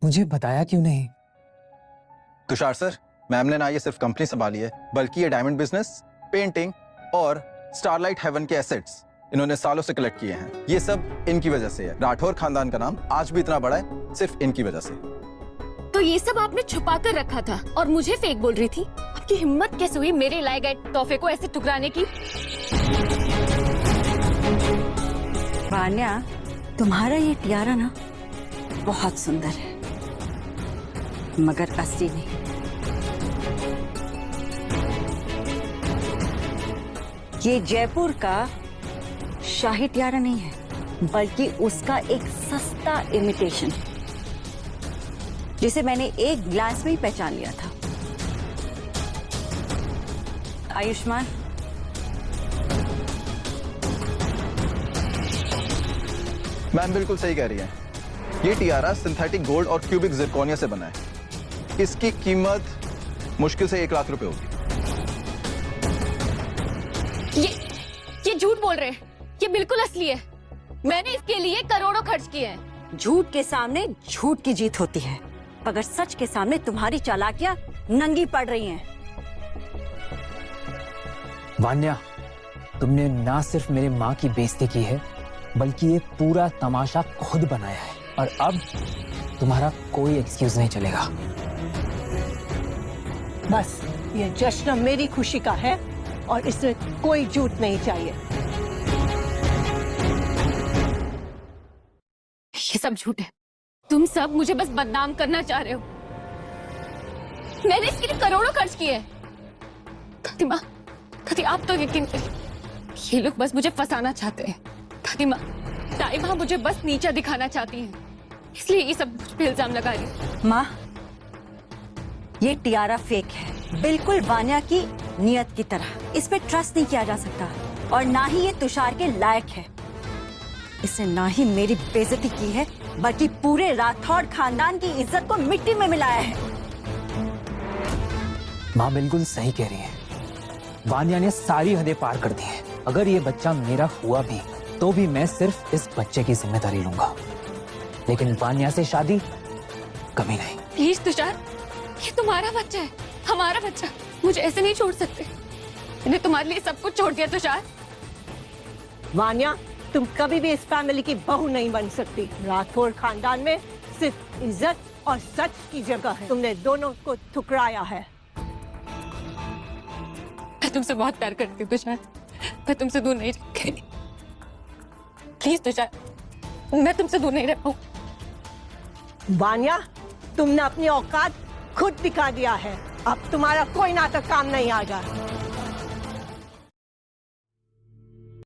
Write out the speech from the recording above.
मुझे बताया क्यों नहीं? तुषार सर, मैम ने ना ये सिर्फ कंपनी संभाली है, बल्कि ये डायमंड बिजनेस, पेंटिंग और स्टारलाइट हेवन के एसेट्स इन्होंने सालों से कलेक्ट किए हैं। ये सब इनकी वजह से है। राठौर खानदान का नाम आज भी इतना बड़ा है सिर्फ इनकी वजह से। तो ये सब आपने छुपा कर रखा था और मुझे फेक बोल रही थी? आपकी हिम्मत कैसे हुई मेरे लाए गए तोहफे को ऐसे ठुकराने की? वान्या, तुम्हारा ये टियारा ना बहुत सुंदर है, मगर असली नहीं। ये जयपुर का शाही टियारा नहीं है, बल्कि उसका एक सस्ता इमिटेशन है, जिसे मैंने एक ग्लास में ही पहचान लिया था। आयुष्मान, मैम बिल्कुल सही कह रही है। ये टियारा सिंथेटिक गोल्ड और क्यूबिक जिरकोनिया से बना है। इसकी कीमत मुश्किल से 1 लाख रुपए होगी। ये झूठ बोल रहे हैं। ये बिल्कुल असली है। मैंने इसके लिए करोड़ों खर्च किए हैं। झूठ के सामने झूठ की जीत होती है, मगर सच के सामने तुम्हारी चालाकियां नंगी पड़ रही हैं। वान्या, तुमने ना सिर्फ मेरे माँ की बेइज्जती की है, बल्कि ये पूरा तमाशा खुद बनाया है, और अब तुम्हारा कोई एक्सक्यूज नहीं चलेगा। बस ये जश्न मेरी खुशी का है और इसमें कोई झूठ नहीं चाहिए। ये सब झूठ है। तुम सब मुझे बस बदनाम करना चाह रहे हो। मैंने इसके लिए करोड़ों खर्च किए हैं। दादी माँ, दादी आप तो यकीन करिए, ये लोग बस मुझे फंसाना चाहते हैं। दादी माँ, ताई माँ मुझे बस नीचा दिखाना चाहती हैं, इसलिए ये सब मुझ पे इल्जाम लगा रही है। माँ, ये टियारा फेक है, बिल्कुल वान्या की नियत की तरह। इस पे ट्रस्ट नहीं किया जा सकता, और ना ही ये तुषार के लायक है। इसने ना ही मेरी बेइज्जती की है, बल्कि पूरे राठौड़ खानदान की इज्जत को मिट्टी में मिलाया है। माँ बिल्कुल सही कह रही है। वान्या ने सारी हदें पार कर दी हैं। अगर ये बच्चा मेरा हुआ भी, तो भी मैं सिर्फ इस बच्चे की जिम्मेदारी लूंगा, लेकिन वान्या से शादी कभी नहीं। प्लीज तुषार, ये तुम्हारा बच्चा है, हमारा बच्चा। मुझे ऐसे नहीं छोड़ सकते। मैंने तुम्हारे लिए सब कुछ छोड़ दिया तुषार। वान्या, तुम कभी भी इस फैमिली की बहू नहीं बन सकती। राठौड़ खानदान में सिर्फ इज्जत और सच की जगह है। तुमने दोनों को ठुकराया है। मैं तुमसे बहुत प्यार करती हूँ तुषार, मैं तुमसे दूर नहीं रह सकती। प्लीज तुषार, मैं तुमसे दूर नहीं रह पाऊँ। वान्या, तुमने अपनी औकात खुद दिखा दिया है। अब तुम्हारा कोई नाटक काम नहीं आएगा।